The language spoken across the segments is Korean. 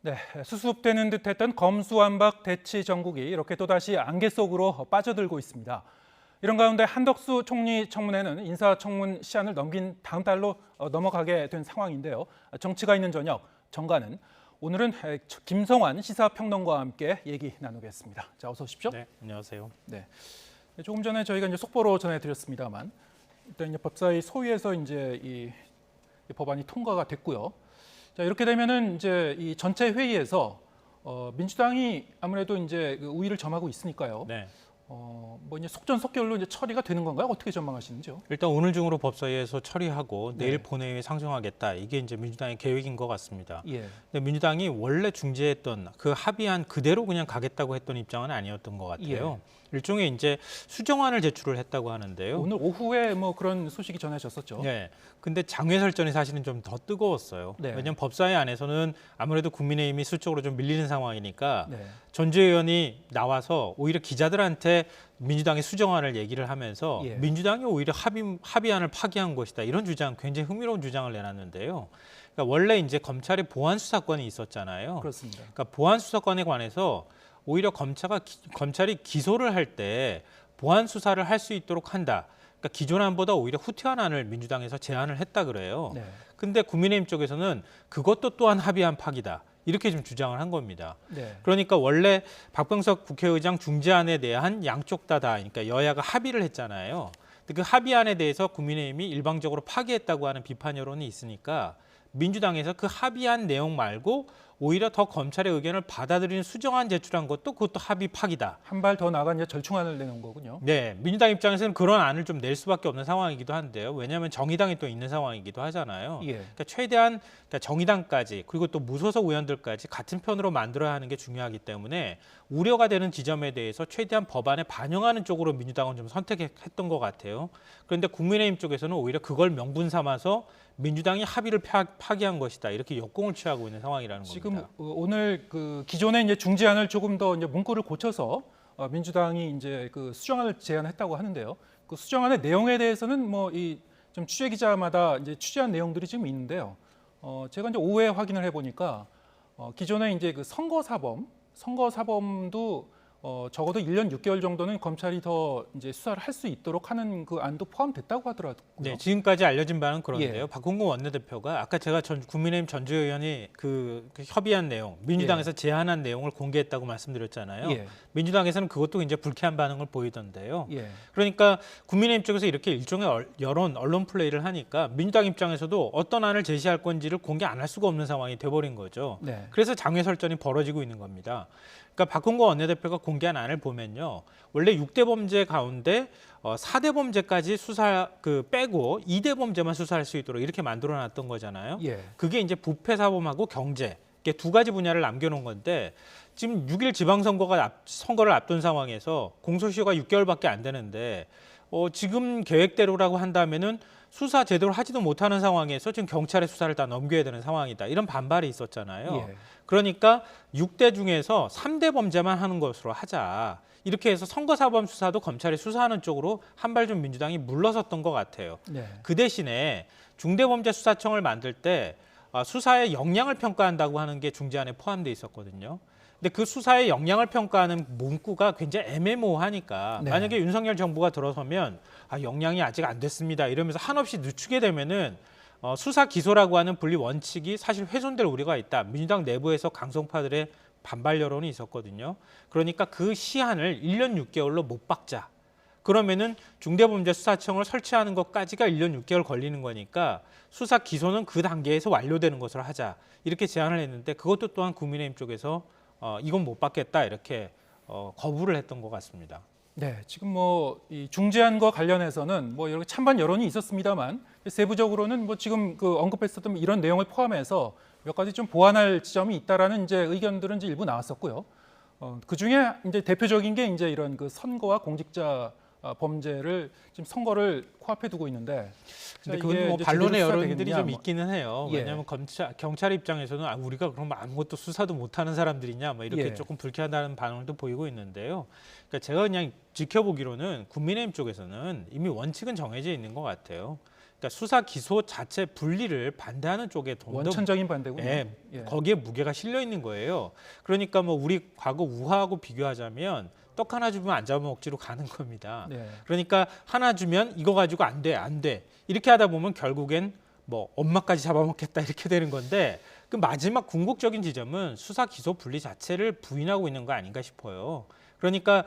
네, 수습되는 듯했던 검수완박 대치 정국이 이렇게 또다시 안개 속으로 빠져들고 있습니다. 이런 가운데 한덕수 총리 청문회는 인사청문 시한을 넘긴 다음 달로 넘어가게 된 상황인데요. 정치가 있는 저녁, 정가는 오늘은 김성환 시사평론가와 함께 얘기 나누겠습니다. 자, 어서 오십시오. 네, 안녕하세요. 네, 조금 전에 저희가 이제 속보로 전해드렸습니다만 일단 이제 법사위 소위에서 이제 이 법안이 통과가 됐고요. 자, 이렇게 되면은 이제 이 전체 회의에서 민주당이 아무래도 이제 그 우위를 점하고 있으니까요. 네. 뭐 이제 속전속결로 이제 처리가 되는 건가요? 어떻게 전망하시는지요? 일단 오늘 중으로 법사위에서 처리하고 네. 내일 본회의에 상정하겠다. 이게 이제 민주당의 계획인 것 같습니다. 예. 근데 민주당이 원래 중재했던 그 합의안 그대로 그냥 가겠다고 했던 입장은 아니었던 것 같아요. 일종의 이제 수정안을 제출을 했다고 하는데요. 오늘 오후에 뭐 그런 소식이 전해졌었죠. 네. 근데 장외 설전이 사실은 좀 더 뜨거웠어요. 네. 왜냐하면 법사위 안에서는 아무래도 국민의힘이 수적으로 좀 밀리는 상황이니까 네. 전주혜 의원이 나와서 오히려 기자들한테 민주당의 수정안을 얘기를 하면서 예. 민주당이 오히려 합의안을 파기한 것이다. 이런 주장, 굉장히 흥미로운 주장을 내놨는데요. 그러니까 원래 이제 검찰의 보안 수사권이 있었잖아요. 그렇습니다. 그러니까 보안 수사권에 관해서 오히려 검찰이 기소를 할 때 보안 수사를 할 수 있도록 한다. 그러니까 기존안보다 오히려 후퇴한 안을 민주당에서 제안을 했다 그래요. 네. 근데 국민의힘 쪽에서는 그것도 또한 합의안 파기다. 이렇게 좀 주장을 한 겁니다. 네. 그러니까 원래 박병석 국회의장 중재안에 대한 양쪽 다 그러니까 여야가 합의를 했잖아요. 근데 그 합의안에 대해서 국민의힘이 일방적으로 파기했다고 하는 비판 여론이 있으니까 민주당에서 그 합의안 내용 말고 오히려 더 검찰의 의견을 받아들이는 수정안 제출한 것도 그것도 합의 파기다. 한 발 더 나간 이제 절충안을 내놓은 거군요. 네, 민주당 입장에서는 그런 안을 좀 낼 수밖에 없는 상황이기도 한데요. 왜냐하면 정의당이 또 있는 상황이기도 하잖아요. 예. 그러니까 최대한 정의당까지 그리고 또 무소속 의원들까지 같은 편으로 만들어야 하는 게 중요하기 때문에 우려가 되는 지점에 대해서 최대한 법안에 반영하는 쪽으로 민주당은 좀 선택했던 것 같아요. 그런데 국민의힘 쪽에서는 오히려 그걸 명분 삼아서 민주당이 합의를 파기한 것이다. 이렇게 역공을 취하고 있는 상황이라는 지금 겁니다. 오늘 그 기존의 이제 중재안을 조금 더 이제 문구를 고쳐서 민주당이 이제 그 수정안을 제안했다고 하는데요. 그 수정안의 내용에 대해서는 뭐 이 좀 취재 기자마다 이제 취재한 내용들이 지금 있는데요. 제가 이제 오후에 확인을 해보니까 기존에 이제 그 선거사범도 적어도 1년 6개월 정도는 검찰이 더 이제 수사를 할 수 있도록 하는 그 안도 포함됐다고 하더라고요. 네, 지금까지 알려진 바는 그런데요. 예. 박홍근 원내대표가 아까 제가 국민의힘 전주혜 의원이 그 협의한 내용, 민주당에서 제안한 내용을 공개했다고 말씀드렸잖아요. 예. 민주당에서는 그것도 이제 불쾌한 반응을 보이던데요. 예. 그러니까 국민의힘 쪽에서 이렇게 일종의 언론 플레이를 하니까 민주당 입장에서도 어떤 안을 제시할 건지를 공개 안 할 수가 없는 상황이 돼버린 거죠. 네. 그래서 장외 설전이 벌어지고 있는 겁니다. 그러니까 박홍근 원내대표가 공개한 안을 보면요. 원래 6대 범죄 가운데 4대 범죄까지 수사 빼고 2대 범죄만 수사할 수 있도록 이렇게 만들어놨던 거잖아요. 예. 그게 이제 부패사범하고 경제 이게 두 가지 분야를 남겨놓은 건데 지금 6일 선거를 앞둔 상황에서 공소시효가 6개월밖에 안 되는데 지금 계획대로라고 한다면은 수사 제대로 하지도 못하는 상황에서 지금 경찰의 수사를 다 넘겨야 되는 상황이다. 이런 반발이 있었잖아요. 예. 그러니까 6대 중에서 3대 범죄만 하는 것으로 하자. 이렇게 해서 선거사범 수사도 검찰이 수사하는 쪽으로 한 발 좀 민주당이 물러섰던 것 같아요. 네. 그 대신에 중대범죄수사청을 만들 때 수사의 역량을 평가한다고 하는 게 중재안에 포함되어 있었거든요. 근데 그 수사의 역량을 평가하는 문구가 굉장히 애매모호하니까 네. 만약에 윤석열 정부가 들어서면 역량이 아직 안 됐습니다 이러면서 한없이 늦추게 되면은 수사 기소라고 하는 분리 원칙이 사실 훼손될 우려가 있다. 민주당 내부에서 강성파들의 반발 여론이 있었거든요. 그러니까 그 시한을 1년 6개월로 못 박자. 그러면은 중대범죄수사청을 설치하는 것까지가 1년 6개월 걸리는 거니까 수사 기소는 그 단계에서 완료되는 것으로 하자. 이렇게 제안을 했는데 그것도 또한 국민의힘 쪽에서 이건 못 받겠다 이렇게 거부를 했던 것 같습니다. 네, 지금 뭐 이 중재안과 관련해서는 뭐 이렇게 찬반 여론이 있었습니다만 세부적으로는 뭐 지금 그 언급했었던 이런 내용을 포함해서 몇 가지 좀 보완할 지점이 있다라는 이제 의견들은 이제 일부 나왔었고요. 그 중에 이제 대표적인 게 이제 이런 그 선거와 공직자 범죄를 지금 선거를 코앞에 두고 있는데. 근데 이게 그건 뭐 이제 반론의 제대로 여론들이 수사되겠느냐, 좀 있기는 해요. 예. 왜냐하면 경찰 입장에서는 우리가 그럼 아무것도 수사도 못하는 사람들이냐, 뭐 이렇게 예. 조금 불쾌하다는 반응도 보이고 있는데요. 그러니까 제가 그냥 지켜보기로는 국민의힘 쪽에서는 이미 원칙은 정해져 있는 것 같아요. 그러니까 수사 기소 자체 분리를 반대하는 쪽에 좀 더 원천적인 반대군요. 예, 거기에 무게가 실려 있는 거예요. 그러니까 뭐 우리 과거 우화하고 비교하자면 떡 하나 주면 안 잡아먹지로 가는 겁니다. 네. 그러니까 하나 주면 이거 가지고 안 돼, 안 돼. 이렇게 하다 보면 결국엔 뭐 엄마까지 잡아먹겠다 이렇게 되는 건데 그 마지막 궁극적인 지점은 수사 기소 분리 자체를 부인하고 있는 거 아닌가 싶어요. 그러니까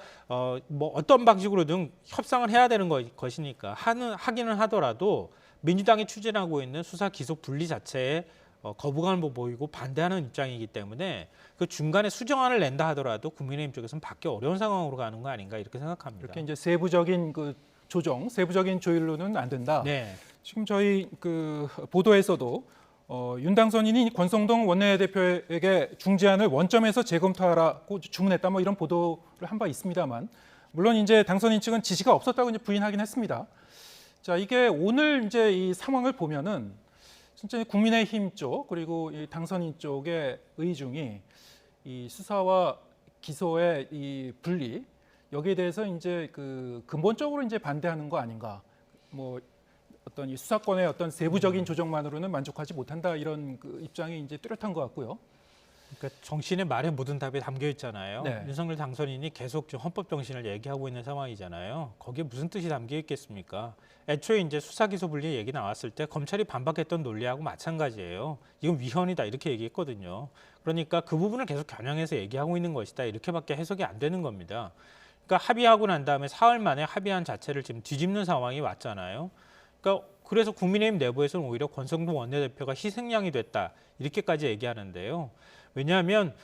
뭐 어떤 방식으로든 협상을 해야 되는 것이니까 하기는 하더라도 민주당이 추진하고 있는 수사 기소 분리 자체에 거부감을 보이고 반대하는 입장이기 때문에 그 중간에 수정안을 낸다 하더라도 국민의힘 쪽에서는 받기 어려운 상황으로 가는 거 아닌가 이렇게 생각합니다. 이렇게 이제 세부적인 그 조정, 세부적인 조율로는 안 된다. 네. 지금 저희 그 보도에서도 윤당선인이 권성동 원내대표에게 중재안을 원점에서 재검토하라고 주문했다 뭐 이런 보도를 한 바 있습니다만 물론 이제 당선인 측은 지시가 없었다고 이제 부인하긴 했습니다. 자, 이게 오늘 이제 이 상황을 보면은 진짜 국민의힘 쪽 그리고 이 당선인 쪽의 의중이 이 수사와 기소의 이 분리 여기에 대해서 이제 그 근본적으로 이제 반대하는 거 아닌가. 뭐 어떤 이 수사권의 어떤 세부적인 조정만으로는 만족하지 못한다 이런 그 입장이 이제 뚜렷한 것 같고요. 그러니까 정신의 말에 모든 답이 담겨 있잖아요. 네. 윤석열 당선인이 계속 좀 헌법 정신을 얘기하고 있는 상황이잖아요. 거기에 무슨 뜻이 담겨 있겠습니까? 애초에 이제 수사 기소 분리 얘기 나왔을 때 검찰이 반박했던 논리하고 마찬가지예요. 이건 위헌이다 이렇게 얘기했거든요. 그러니까 그 부분을 계속 겨냥해서 얘기하고 있는 것이다 이렇게밖에 해석이 안 되는 겁니다. 그러니까 합의하고 난 다음에 사흘 만에 합의한 자체를 지금 뒤집는 상황이 왔잖아요. 그러니까 그래서 국민의힘 내부에서는 오히려 권성동 원내대표가 희생양이 됐다 이렇게까지 얘기하는데요. 왜냐하면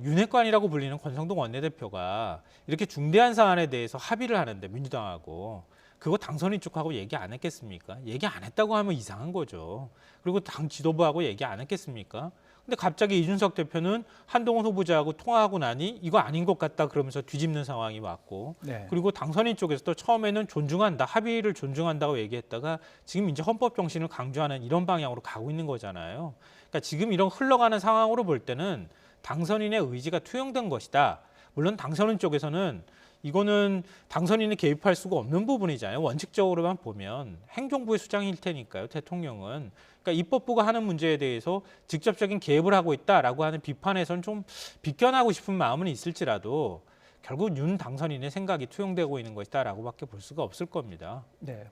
윤핵관이라고 불리는 권성동 원내대표가 이렇게 중대한 사안에 대해서 합의를 하는데 민주당하고 그거 당선인 쪽하고 얘기 안 했겠습니까? 얘기 안 했다고 하면 이상한 거죠. 그리고 당 지도부하고 얘기 안 했겠습니까? 근데 갑자기 이준석 대표는 한동훈 후보자하고 통화하고 나니 이거 아닌 것 같다 그러면서 뒤집는 상황이 왔고 네. 그리고 당선인 쪽에서도 처음에는 존중한다, 합의를 존중한다고 얘기했다가 지금 이제 헌법 정신을 강조하는 이런 방향으로 가고 있는 거잖아요. 그러니까 지금 이런 흘러가는 상황으로 볼 때는 당선인의 의지가 투영된 것이다. 물론 당선인 쪽에서는 이거는 당선인이 개입할 수가 없는 부분이잖아요. 원칙적으로만 보면 행정부의 수장일 테니까요. 대통령은. 그러니까 입법부가 하는 문제에 대해서 직접적인 개입을 하고 있다라고 하는 비판에선 좀 비껴나고 싶은 마음은 있을지라도 결국 윤 당선인의 생각이 투영되고 있는 것이다라고밖에 볼 수가 없을 겁니다. 네.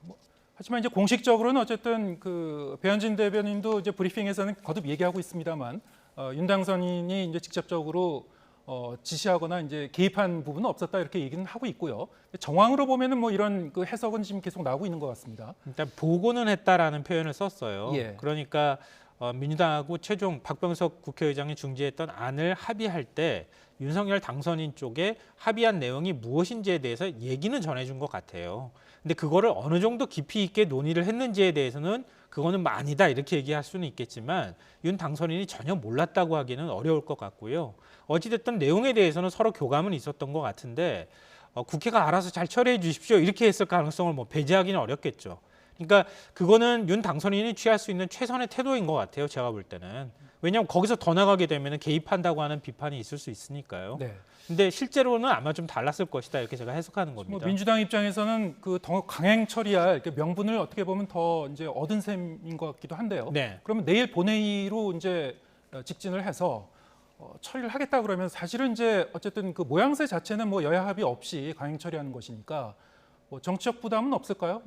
하지만 이제 공식적으로는 어쨌든 그 배현진 대변인도 이제 브리핑에서는 거듭 얘기하고 있습니다만 윤당선인이 이제 직접적으로 지시하거나 이제 개입한 부분은 없었다 이렇게 얘기는 하고 있고요. 정황으로 보면은 뭐 이런 그 해석은 지금 계속 나오고 있는 것 같습니다. 일단 보고는 했다라는 표현을 썼어요. 예. 그러니까 민주당하고 최종 박병석 국회의장이 중재했던 안을 합의할 때 윤석열 당선인 쪽에 합의한 내용이 무엇인지에 대해서 얘기는 전해준 것 같아요. 근데 그거를 어느 정도 깊이 있게 논의를 했는지에 대해서는 그거는 뭐 아니다 이렇게 얘기할 수는 있겠지만 윤 당선인이 전혀 몰랐다고 하기는 어려울 것 같고요. 어찌됐든 내용에 대해서는 서로 교감은 있었던 것 같은데 국회가 알아서 잘 처리해 주십시오 이렇게 했을 가능성을 뭐 배제하기는 어렵겠죠. 그러니까 그거는 윤 당선인이 취할 수 있는 최선의 태도인 것 같아요. 제가 볼 때는. 왜냐하면 거기서 더 나가게 되면 개입한다고 하는 비판이 있을 수 있으니까요. 네. 근데 실제로는 아마 좀 달랐을 것이다 이렇게 제가 해석하는 겁니다. 뭐 민주당 입장에서는 그 더 강행 처리할 그 명분을 어떻게 보면 더 이제 얻은 셈인 것 같기도 한데요. 네. 그러면 내일 본회의로 이제 직진을 해서 처리를 하겠다 그러면 사실은 이제 어쨌든 그 모양새 자체는 뭐 여야 합의 없이 강행 처리하는 것이니까 뭐 정치적 부담은 없을까요?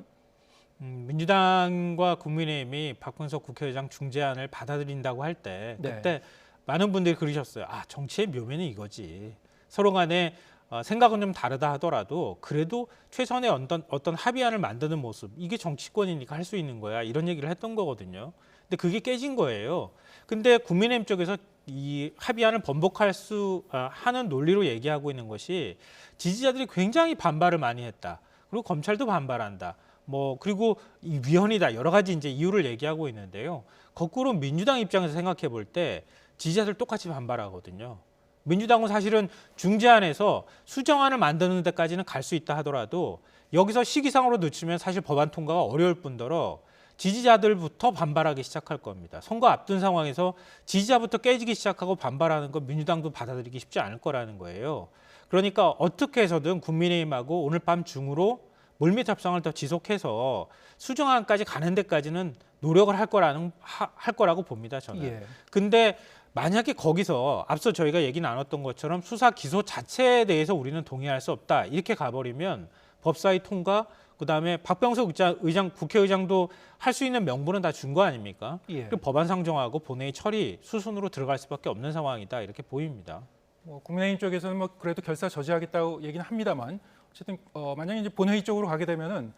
민주당과 국민의힘이 박병석 국회의장 중재안을 받아들인다고 할 때 네. 그때 많은 분들이 그러셨어요. 아, 정치의 묘미는 이거지. 서로 간에 생각은 좀 다르다 하더라도 그래도 최선의 어떤 합의안을 만드는 모습 이게 정치권이니까 할 수 있는 거야. 이런 얘기를 했던 거거든요. 근데 그게 깨진 거예요. 근데 국민의힘 쪽에서 이 합의안을 번복할 수 하는 논리로 얘기하고 있는 것이 지지자들이 굉장히 반발을 많이 했다. 그리고 검찰도 반발한다. 뭐 그리고 이 위헌이다 여러 가지 이제 이유를 얘기하고 있는데요. 거꾸로 민주당 입장에서 생각해 볼 때 지지자들 똑같이 반발하거든요. 민주당은 사실은 중재안에서 수정안을 만드는 데까지는 갈 수 있다 하더라도 여기서 시기상으로 늦추면 사실 법안 통과가 어려울 뿐더러 지지자들부터 반발하기 시작할 겁니다. 선거 앞둔 상황에서 지지자부터 깨지기 시작하고 반발하는 건 민주당도 받아들이기 쉽지 않을 거라는 거예요. 그러니까 어떻게 해서든 국민의힘하고 오늘 밤 중으로 물밑 협상을 더 지속해서 수정안까지 가는 데까지는 노력을 할 거라고 봅니다. 저는. 예. 근데 만약에 거기서 앞서 저희가 얘기 나눴던 것처럼 수사 기소 자체에 대해서 우리는 동의할 수 없다. 이렇게 가버리면 법사위 통과, 그다음에 박병석 의장 국회의장도 할 수 있는 명분은 다 준 거 아닙니까? 예. 그리고 법안 상정하고 본회의 처리 수순으로 들어갈 수밖에 없는 상황이다. 이렇게 보입니다. 뭐 국민의힘 쪽에서는 뭐 그래도 결사 저지하겠다고 얘기는 합니다만 어쨌든 만약에 이제 본회의 쪽으로 가게 되면은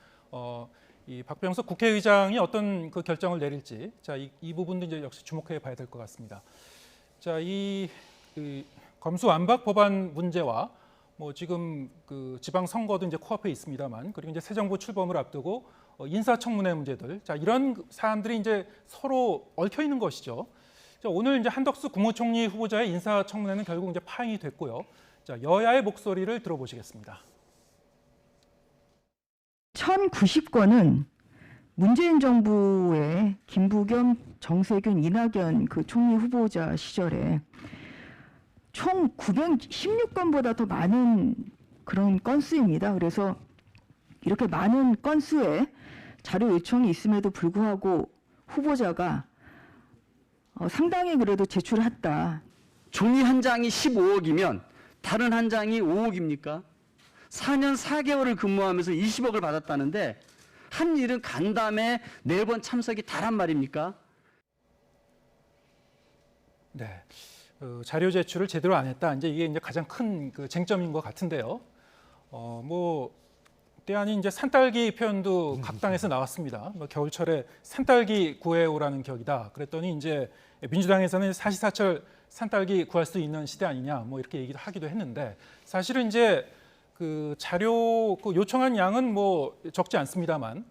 이 박병석 국회의장이 어떤 그 결정을 내릴지 이 부분도 이제 역시 주목해 봐야 될 것 같습니다. 그 검수완박 법안 문제와 뭐 지금 그 지방 선거도 이제 코앞에 있습니다만 그리고 이제 새 정부 출범을 앞두고 인사청문회 문제들 이런 사안들이 이제 서로 얽혀 있는 것이죠. 오늘 이제 한덕수 국무총리 후보자의 인사청문회는 결국 이제 파행이 됐고요. 여야의 목소리를 들어보시겠습니다. 1090건은 문재인 정부의 김부겸, 정세균, 이낙연 그 총리 후보자 시절에 총 916건보다 더 많은 그런 건수입니다. 그래서 이렇게 많은 건수의 자료 요청이 있음에도 불구하고 후보자가 상당히 그래도 제출했다. 종이 한 장이 15억이면 다른 한 장이 5억입니까? 4년 4개월을 근무하면서 20억을 받았다는데 한 일은 간담회 4번 참석이 다란 말입니까? 네, 자료 제출을 제대로 안 했다. 이제 이게 가장 큰 그 쟁점인 것 같은데요. 뭐 때아닌 이제 산딸기 표현도 각 당에서 나왔습니다. 뭐 겨울철에 산딸기 구해오라는 격이다. 그랬더니 이제 민주당에서는 사시사철 산딸기 구할 수 있는 시대 아니냐, 뭐 이렇게 얘기를 하기도 했는데 사실은 이제 그 자료 그 요청한 양은 뭐 적지 않습니다만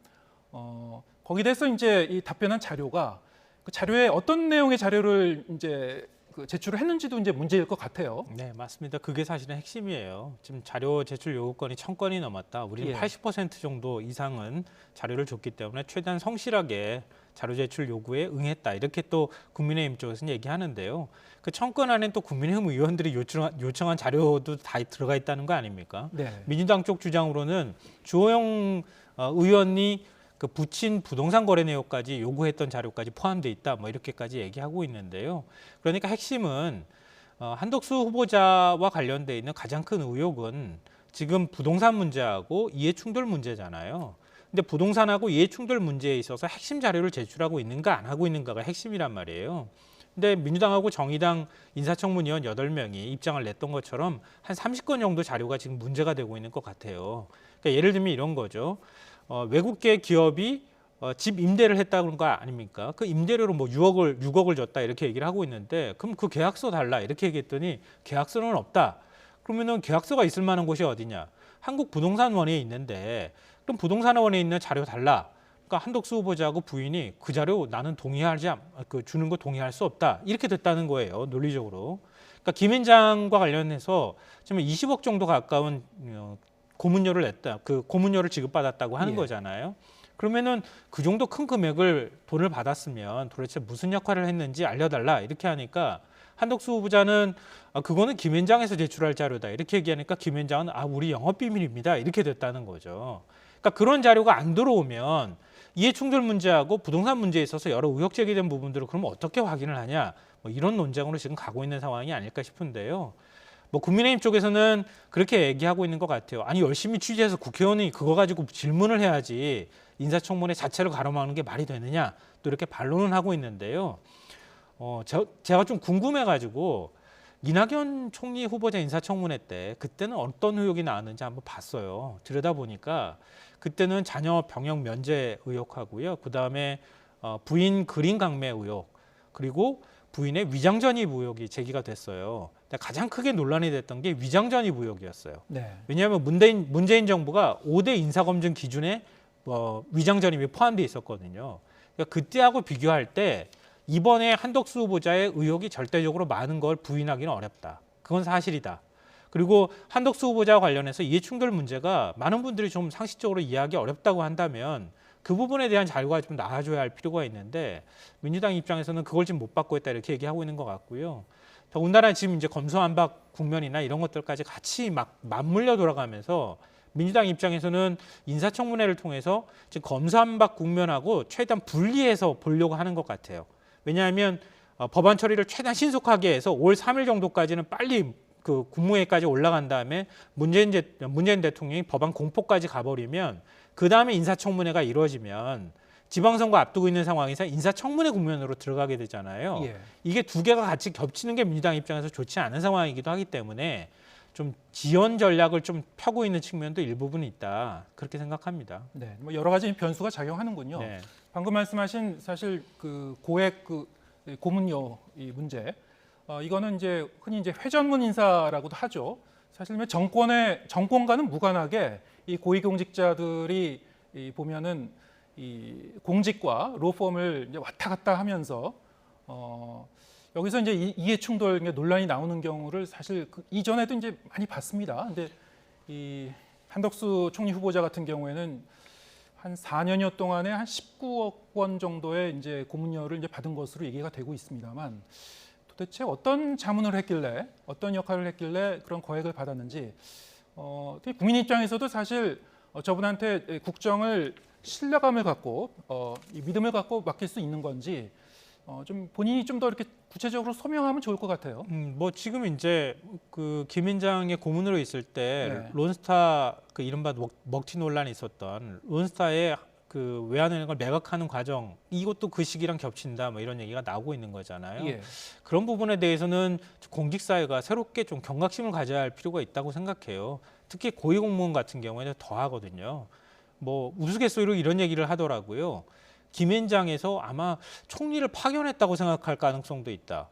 거기에 대해서 이제 이 답변한 자료가 그 자료에 어떤 내용의 자료를 이제 그 제출을 했는지도 이제 문제일 것 같아요. 네, 맞습니다. 그게 사실은 핵심이에요. 지금 자료 제출 요구건이 1000건이 넘었다. 우리는 80% 정도 이상은 자료를 줬기 때문에 최대한 성실하게 자료 제출 요구에 응했다. 이렇게 또 국민의힘 쪽에서는 얘기하는데요. 그 1000건 안에 또 국민의힘 의원들이 요청한 자료도 다 들어가 있다는 거 아닙니까? 네. 민주당 쪽 주장으로는 주호영 의원이 그 부친 부동산 거래 내역까지 요구했던 자료까지 포함돼 있다. 뭐 이렇게까지 얘기하고 있는데요. 그러니까 핵심은 한덕수 후보자와 관련돼 있는 가장 큰 의혹은 지금 부동산 문제하고 이해 충돌 문제잖아요. 근데 부동산하고 이해 충돌 문제에 있어서 핵심 자료를 제출하고 있는가 안 하고 있는가가 핵심이란 말이에요. 근데 민주당하고 정의당 인사청문위원 8명이 입장을 냈던 것처럼 한 30건 정도 자료가 지금 문제가 되고 있는 것 같아요. 그러니까 예를 들면 이런 거죠. 외국계 기업이 집 임대를 했다는 거 아닙니까? 그 임대료로 뭐 6억을 줬다 이렇게 얘기를 하고 있는데 그럼 그 계약서 달라 이렇게 얘기했더니 계약서는 없다. 그러면은 계약서가 있을 만한 곳이 어디냐? 한국부동산원에 있는데 그럼 부동산원에 있는 자료 달라. 그러니까 한덕수 후보자하고 부인이 그 자료 나는 주는 거 동의할 수 없다. 이렇게 됐다는 거예요. 논리적으로. 그러니까 김앤장과 관련해서 지금 20억 정도 가까운 고문료를 냈다. 그 고문료를 지급받았다고 하는 거잖아요. 그러면은 그 정도 큰 금액을 돈을 받았으면 도대체 무슨 역할을 했는지 알려달라 이렇게 하니까 한덕수 후보자는 그거는 김앤장에서 제출할 자료다 이렇게 얘기하니까 김앤장은 우리 영업비밀입니다 이렇게 됐다는 거죠. 그러니까 그런 자료가 안 들어오면 이해충돌 문제하고 부동산 문제에 있어서 여러 의혹 제기된 부분들을 그러면 어떻게 확인을 하냐 뭐 이런 논쟁으로 지금 가고 있는 상황이 아닐까 싶은데요. 뭐 국민의힘 쪽에서는 그렇게 얘기하고 있는 것 같아요. 아니 열심히 취재해서 국회의원이 그거 가지고 질문을 해야지 인사청문회 자체를 가로막는 게 말이 되느냐 또 이렇게 반론은 하고 있는데요. 제가 좀 궁금해가지고 이낙연 총리 후보자 인사청문회 때 그때는 어떤 의혹이 나왔는지 한번 봤어요. 들여다보니까 그때는 자녀 병역 면제 의혹하고요. 그다음에 부인 그린 강매 의혹 그리고 부인의 위장 전입 의혹이 제기가 됐어요. 근데 가장 크게 논란이 됐던 게 위장 전입 의혹이었어요. 네. 왜냐하면 문재인 정부가 5대 인사검증 기준에 위장 전입이 포함되어 있었거든요. 그러니까 그때하고 비교할 때 이번에 한덕수 후보자의 의혹이 절대적으로 많은 걸 부인하기는 어렵다. 그건 사실이다. 그리고 한덕수 후보자와 관련해서 이해충돌 문제가 많은 분들이 좀 상식적으로 이해하기 어렵다고 한다면 그 부분에 대한 자료가 좀 나와줘야 할 필요가 있는데 민주당 입장에서는 그걸 지금 못 받고 있다 이렇게 얘기하고 있는 것 같고요. 더군다나 지금 이제 검수완박 국면이나 이런 것들까지 같이 막 맞물려 돌아가면서 민주당 입장에서는 인사청문회를 통해서 지금 검수완박 국면하고 최대한 분리해서 보려고 하는 것 같아요. 왜냐하면 법안 처리를 최대한 신속하게 해서 올 3일 정도까지는 빨리 그 국무회의까지 올라간 다음에 문재인 대통령이 법안 공포까지 가버리면 그 다음에 인사청문회가 이루어지면 지방선거 앞두고 있는 상황에서 인사청문회 국면으로 들어가게 되잖아요. 예. 이게 두 개가 같이 겹치는 게 민주당 입장에서 좋지 않은 상황이기도 하기 때문에 좀 지연 전략을 좀 펴고 있는 측면도 일부분 있다. 그렇게 생각합니다. 네, 뭐 여러 가지 변수가 작용하는군요. 네. 방금 말씀하신 사실 그 고액 그 고문료 이 문제, 이거는 이제 흔히 이제 회전문 인사라고도 하죠. 사실 정권과는 무관하게 이 고위공직자들이 보면은 이 공직과 로펌을 이제 왔다 갔다 하면서 여기서 이제 이해 충돌 논란이 나오는 경우를 사실 그 이전에도 이제 많이 봤습니다. 근데 이 한덕수 총리 후보자 같은 경우에는 한 4년여 동안에 한 19억 원 정도의 이제 고문료를 이제 받은 것으로 얘기가 되고 있습니다만 도대체 어떤 자문을 했길래 어떤 역할을 했길래 그런 거액을 받았는지 국민 입장에서도 사실 저분한테 국정을 신뢰감을 갖고 이 믿음을 갖고 맡길 수 있는 건지 좀 본인이 좀 더 이렇게 구체적으로 소명하면 좋을 것 같아요. 뭐 지금 이제 그 김앤장의 고문으로 있을 때 네. 론스타 그 이른바 먹튀 논란이 있었던 론스타의 그 외환은행을 매각하는 과정 이것도 그 시기랑 겹친다 뭐 이런 얘기가 나오고 있는 거잖아요. 예. 그런 부분에 대해서는 공직사회가 새롭게 좀 경각심을 가져야 할 필요가 있다고 생각해요. 특히 고위공무원 같은 경우에는 더 하거든요. 뭐 우스갯소리로 이런 얘기를 하더라고요. 김앤장에서 아마 총리를 파견했다고 생각할 가능성도 있다.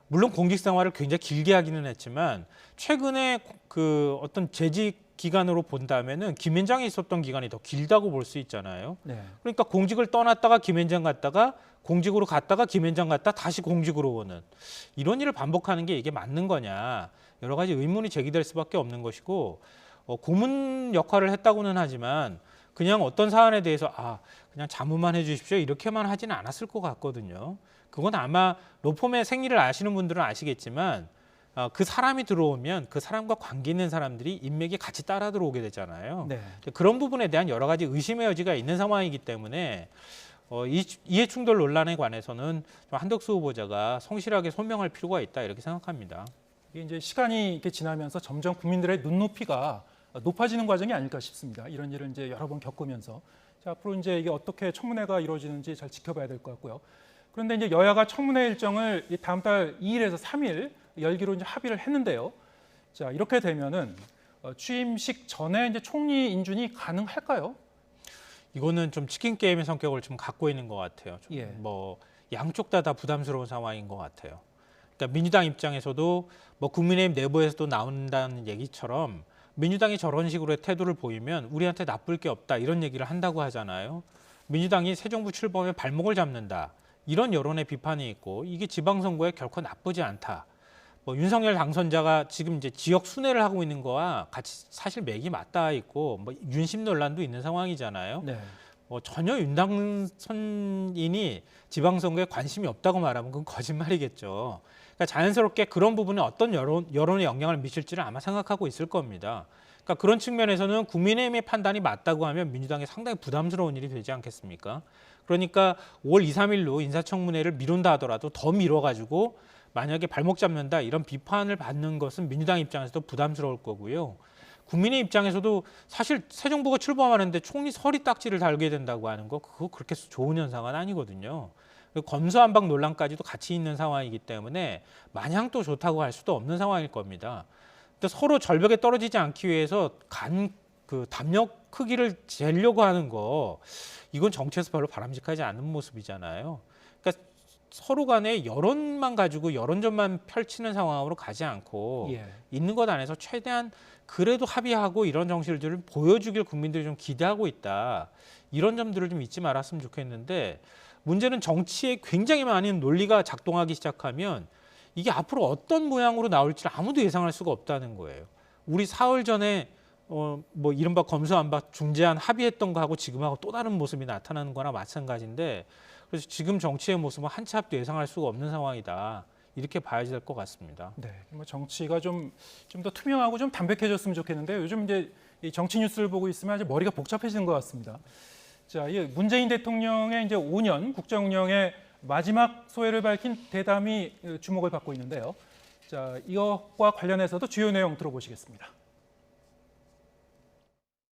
물론 공직 생활을 굉장히 길게 하기는 했지만 최근에 그 어떤 재직 기간으로 본다면은 김앤장이 있었던 기간이 더 길다고 볼 수 있잖아요. 네. 그러니까 공직을 떠났다가 김앤장 갔다가 공직으로 갔다가 김앤장 갔다 다시 공직으로 오는 이런 일을 반복하는 게 이게 맞는 거냐 여러 가지 의문이 제기될 수밖에 없는 것이고 고문 역할을 했다고는 하지만 그냥 어떤 사안에 대해서 그냥 자문만 해주십시오 이렇게만 하지는 않았을 것 같거든요. 그건 아마 로펌의 생리를 아시는 분들은 아시겠지만 그 사람이 들어오면 그 사람과 관계 있는 사람들이 인맥이 같이 따라 들어오게 되잖아요. 네. 그런 부분에 대한 여러 가지 의심의 여지가 있는 상황이기 때문에 이해충돌 논란에 관해서는 좀 한덕수 후보자가 성실하게 소명할 필요가 있다 이렇게 생각합니다. 이게 이제 시간이 이렇게 지나면서 점점 국민들의 눈높이가 높아지는 과정이 아닐까 싶습니다. 이런 일을 이제 여러 번 겪으면서 자, 앞으로 이제 이게 어떻게 청문회가 이루어지는지 잘 지켜봐야 될 것 같고요. 그런데 이제 여야가 청문회 일정을 다음 달 2일에서 3일 열기로 이제 합의를 했는데요. 자, 이렇게 되면은 취임식 전에 이제 총리 인준이 가능할까요? 이거는 좀 치킨 게임의 성격을 좀 갖고 있는 것 같아요. 예. 뭐 양쪽 다 부담스러운 상황인 것 같아요. 그러니까 민주당 입장에서도 뭐 국민의힘 내부에서도 나온다는 얘기처럼 민주당이 저런 식으로의 태도를 보이면 우리한테 나쁠 게 없다 이런 얘기를 한다고 하잖아요. 민주당이 새 정부 출범에 발목을 잡는다 이런 여론의 비판이 있고 이게 지방선거에 결코 나쁘지 않다. 뭐 윤석열 당선자가 지금 이제 지역 순회를 하고 있는 거와 같이 사실 맥이 맞닿아 있고 뭐 윤심 논란도 있는 상황이잖아요. 네. 뭐 전혀 윤 당선인이 지방선거에 관심이 없다고 말하면 그건 거짓말이겠죠. 그러니까 자연스럽게 그런 부분에 어떤 여론에 영향을 미칠지를 아마 생각하고 있을 겁니다. 그러니까 그런 측면에서는 국민의힘의 판단이 맞다고 하면 민주당이 상당히 부담스러운 일이 되지 않겠습니까? 그러니까 5월 2, 3일로 인사청문회를 미룬다 하더라도 더 미뤄가지고 만약에 발목 잡는다 이런 비판을 받는 것은 민주당 입장에서도 부담스러울 거고요. 국민의 입장에서도 사실 새 정부가 출범하는데 총리 서리 딱지를 달게 된다고 하는 거 그거 그렇게 좋은 현상은 아니거든요. 검수완박 논란까지도 같이 있는 상황이기 때문에 마냥 또 좋다고 할 수도 없는 상황일 겁니다. 근데 서로 절벽에 떨어지지 않기 위해서 그 담력 크기를 재려고 하는 거 이건 정치에서 별로 바람직하지 않은 모습이잖아요. 그러니까 서로 간에 여론만 가지고 여론전만 펼치는 상황으로 가지 않고 예. 있는 것 안에서 최대한 그래도 합의하고 이런 정신들을 보여주길 국민들이 좀 기대하고 있다. 이런 점들을 좀 잊지 말았으면 좋겠는데 문제는 정치에 굉장히 많은 논리가 작동하기 시작하면 이게 앞으로 어떤 모양으로 나올지 아무도 예상할 수가 없다는 거예요. 우리 사흘 전에 뭐 이른바 검수완박 중재안 합의했던 거하고 지금하고 또 다른 모습이 나타나는 거나 마찬가지인데 그래서 지금 정치의 모습은 한 치 앞도 예상할 수가 없는 상황이다. 이렇게 봐야지 될 것 같습니다. 네, 뭐 정치가 좀 더 투명하고 좀 담백해졌으면 좋겠는데 요즘 이제 이 정치 뉴스를 보고 있으면 아주 머리가 복잡해지는 것 같습니다. 자, 이 문재인 대통령의 이제 5년 국정 운영의 마지막 소회를 밝힌 대담이 주목을 받고 있는데요. 자, 이것과 관련해서도 주요 내용 들어보시겠습니다.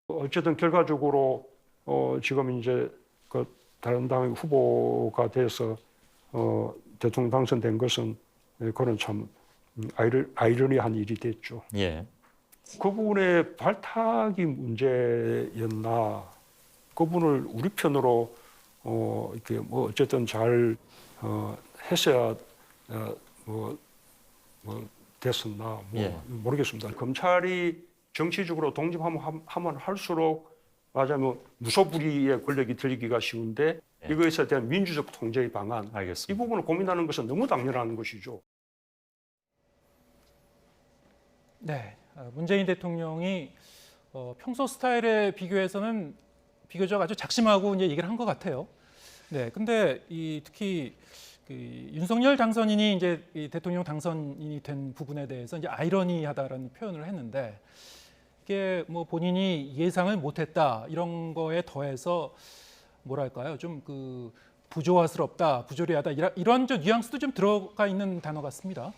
어쨌든 결과적으로 지금 이제 그 다른 당의 후보가 돼서 대통령 당선된 것은 그런 참 아이러니한 일이 됐죠. 예. 그 부분의 발탁이 문제였나? 그분을 우리 편으로 이렇게 뭐 어쨌든 잘 했어야 뭐 됐었나? 뭐 예. 모르겠습니다. 검찰이 정치적으로 독립하면 할수록 말하자면 무소불위의 권력이 들리기가 쉬운데 예. 이것에 대한 민주적 통제의 방안 이 알겠습니다. 부분을 고민하는 것은 너무 당연한 것이죠. 네, 문재인 대통령이 평소 스타일에 비교해서는 비교적 아주 작심하고 이제 얘기를 한 것 같아요. 네, 근데 특히 그 윤석열 당선인이 이제 이 대통령 당선인이 된 부분에 대해서 이제 아이러니하다라는 표현을 했는데 이게 뭐 본인이 예상을 못했다 이런 거에 더해서 뭐랄까요, 좀 그 부조화스럽다, 부조리하다 이런 좀 뉘앙스도 좀 들어가 있는 단어 같습니다.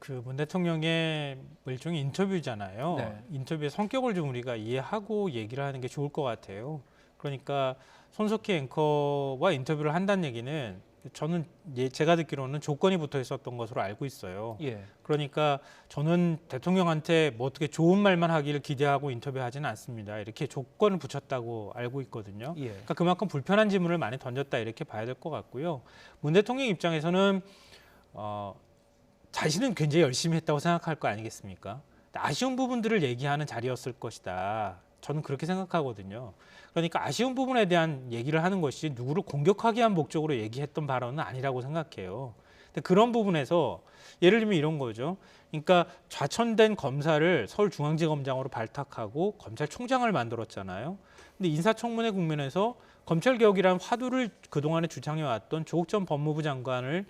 그 문 대통령의 일종의 인터뷰잖아요. 네. 인터뷰의 성격을 좀 우리가 이해하고 얘기를 하는 게 좋을 것 같아요. 그러니까 손석희 앵커와 인터뷰를 한다는 얘기는 저는 제가 듣기로는 조건이 붙어 있었던 것으로 알고 있어요. 예, 그러니까 저는 대통령한테 뭐 어떻게 좋은 말만 하기를 기대하고 인터뷰하지는 않습니다. 이렇게 조건을 붙였다고 알고 있거든요. 예, 그러니까 그만큼 불편한 질문을 많이 던졌다 이렇게 봐야 될 것 같고요. 문 대통령 입장에서는 자신은 굉장히 열심히 했다고 생각할 거 아니겠습니까? 아쉬운 부분들을 얘기하는 자리였을 것이다. 저는 그렇게 생각하거든요. 그러니까 아쉬운 부분에 대한 얘기를 하는 것이 누구를 공격하기 위한 목적으로 얘기했던 발언은 아니라고 생각해요. 근데 그런 부분에서 예를 들면 이런 거죠. 그러니까 좌천된 검사를 서울중앙지검장으로 발탁하고 검찰총장을 만들었잖아요. 근데 인사청문회 국면에서 검찰개혁이라는 화두를 그동안에 주창해왔던 조국 전 법무부 장관을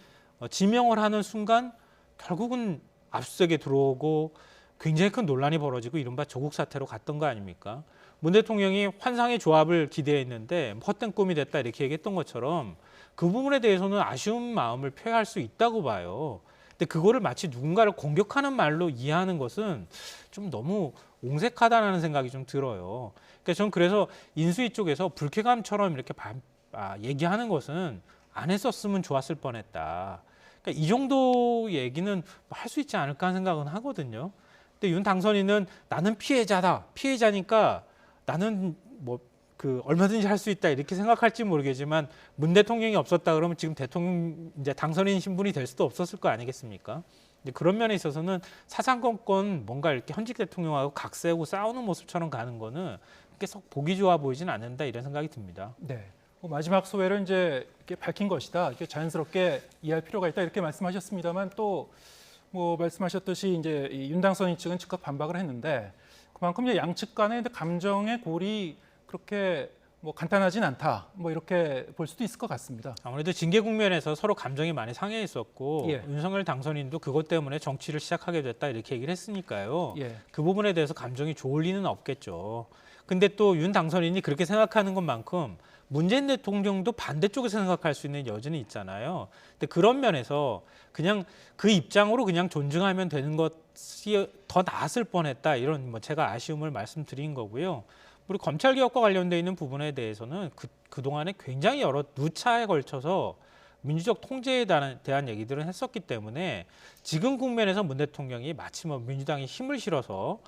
지명을 하는 순간 결국은 압수수색에 들어오고 굉장히 큰 논란이 벌어지고 이른바 조국 사태로 갔던 거 아닙니까? 문 대통령이 환상의 조합을 기대했는데 헛된 꿈이 됐다 이렇게 얘기했던 것처럼 그 부분에 대해서는 아쉬운 마음을 표현할 수 있다고 봐요. 근데 그거를 마치 누군가를 공격하는 말로 이해하는 것은 좀 너무 옹색하다는 생각이 좀 들어요. 그러니까 저는 그래서 인수위 쪽에서 불쾌감처럼 이렇게 얘기하는 것은 안 했었으면 좋았을 뻔했다. 그러니까 이 정도 얘기는 할 수 있지 않을까 하는 생각은 하거든요. 근데 윤 당선인은 나는 피해자다. 피해자니까 나는 뭐 얼마든지 할 수 있다 이렇게 생각할지 모르겠지만 문 대통령이 없었다 그러면 지금 대통령 이제 당선인 신분이 될 수도 없었을 거 아니겠습니까? 이제 그런 면에 있어서는 사상권권 뭔가 이렇게 현직 대통령하고 각세우고 싸우는 모습처럼 가는 거는 그렇게 썩 보기 좋아 보이진 않는다 이런 생각이 듭니다. 네. 마지막 소회를 이제 이렇게 밝힌 것이다. 이렇게 자연스럽게 이해할 필요가 있다 이렇게 말씀하셨습니다만 또 뭐 말씀하셨듯이 이제 이 윤 당선인 측은 즉각 반박을 했는데 그만큼 이제 양측 간의 감정의 골이 그렇게 뭐 간단하진 않다. 뭐 이렇게 볼 수도 있을 것 같습니다. 아무래도 징계 국면에서 서로 감정이 많이 상해 있었고 예. 윤석열 당선인도 그것 때문에 정치를 시작하게 됐다 이렇게 얘기를 했으니까요. 예. 그 부분에 대해서 감정이 좋을 리는 없겠죠. 근데 또 윤 당선인이 그렇게 생각하는 것만큼 문재인 대통령도 반대쪽에서 생각할 수 있는 여지는 있잖아요. 근데 그런 면에서 그냥 그 입장으로 그냥 존중하면 되는 것이 더 나았을 뻔했다. 이런 뭐 제가 아쉬움을 말씀드린 거고요. 우리 검찰개혁과 관련돼 있는 부분에 대해서는 그동안에 굉장히 여러 누차에 걸쳐서 민주적 통제에 대한 얘기들은 했었기 때문에 지금 국면에서 문 대통령이 마치 뭐 민주당이 힘을 실어서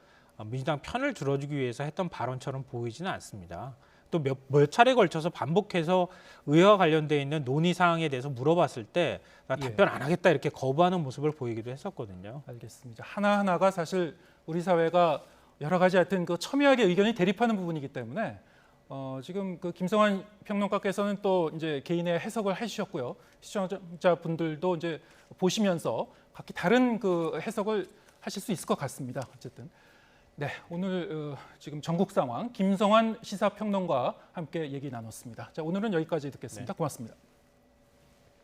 민주당 편을 들어주기 위해서 했던 발언처럼 보이지는 않습니다. 또 몇 차례 걸쳐서 반복해서 의회와 관련돼 있는 논의 사항에 대해서 물어봤을 때 나 답변 안 하겠다 이렇게 거부하는 모습을 보이기도 했었거든요. 알겠습니다. 하나하나가 사실 우리 사회가 여러 가지 하여튼 그 첨예하게 의견이 대립하는 부분이기 때문에 지금 그 김성환 평론가께서는 또 이제 개인의 해석을 해주셨고요. 시청자분들도 이제 보시면서 각기 다른 그 해석을 하실 수 있을 것 같습니다. 어쨌든. 네, 오늘 지금 전국 상황 김성환 시사평론가와 함께 얘기 나눴습니다. 자, 오늘은 여기까지 듣겠습니다. 고맙습니다.